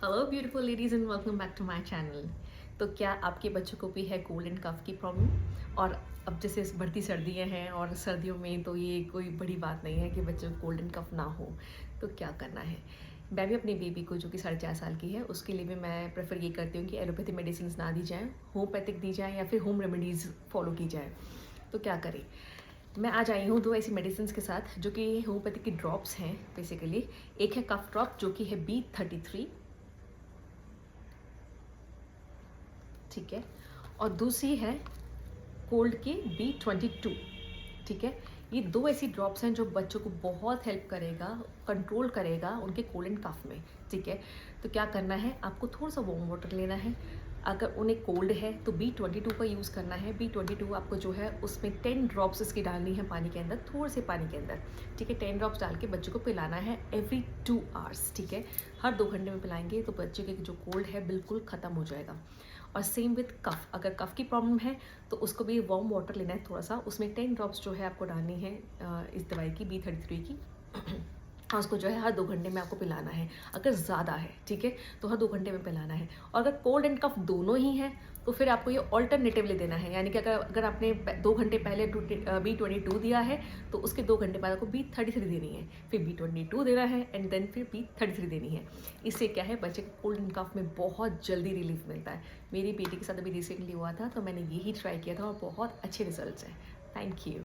Hello beautiful ladies and welcome back to my channel. तो क्या आपके बच्चों को भी है कोल्ड एंड कफ की प्रॉब्लम? और अब जैसे बढ़ती सर्दियां हैं और सर्दियों में तो ये कोई बड़ी बात नहीं है कि बच्चों को कोल्ड एंड कफ ना हो। तो क्या करना है? मैं भी अपनी बेबी को जो कि 4.5 साल की है उसके लिए भी मैं प्रेफर ये करती हूँ कि एलोपैथी मेडिसिन ना दी जाएँ, होम्योपैथिक दी जाए या फिर होम रेमेडीज़ फॉलो की जाए। तो क्या करें? मैं आज आई हूँ 2 ऐसी मेडिसिन के साथ जो कि होम्योपैथिक की ड्रॉप्स हैं बेसिकली। एक है कफ ड्रॉप जो कि है B33, ठीक है, और दूसरी है कोल्ड की B22, ठीक है। ये 2 ऐसी ड्रॉप्स हैं जो बच्चों को बहुत हेल्प करेगा, कंट्रोल करेगा उनके कोल्ड एंड कफ में, ठीक है। तो क्या करना है, आपको थोड़ा सा वार्म वाटर लेना है। अगर उन्हें कोल्ड है तो B22 का यूज़ करना है। B22 आपको जो है उसमें 10 ड्रॉप्स इसकी डालनी है पानी के अंदर, थोड़े से पानी के अंदर, ठीक है। 10 ड्रॉप्स डाल के बच्चे को पिलाना है एवरी 2 आवर्स, ठीक है। हर 2 घंटे में पिलाएंगे तो बच्चे के जो कोल्ड है बिल्कुल ख़त्म हो जाएगा। और सेम विथ कफ़, अगर कफ़ की प्रॉब्लम है तो उसको भी वार्म वाटर लेना है थोड़ा सा, उसमें 10 ड्रॉप्स जो है आपको डालनी है इस दवाई की B33 की। और उसको जो है हर 2 घंटे में आपको पिलाना है। अगर ज़्यादा है, ठीक है, तो हर 2 घंटे में पिलाना है। और अगर कोल्ड एंड कफ दोनों ही हैं तो फिर आपको ये ऑल्टरनेटिवली देना है, यानी कि अगर आपने 2 घंटे पहले B22 दिया है तो उसके 2 घंटे बाद आपको B33 देनी है, फिर B22 देना है एंड देन फिर B33 देनी है। इससे क्या है, बच्चे को कोल्ड एंड कफ में बहुत जल्दी रिलीफ मिलता है। मेरी बेटी के साथ अभी रिसेंटली हुआ था तो मैंने यही ट्राई किया था और बहुत अच्छे रिजल्ट्स हैं। Thank you.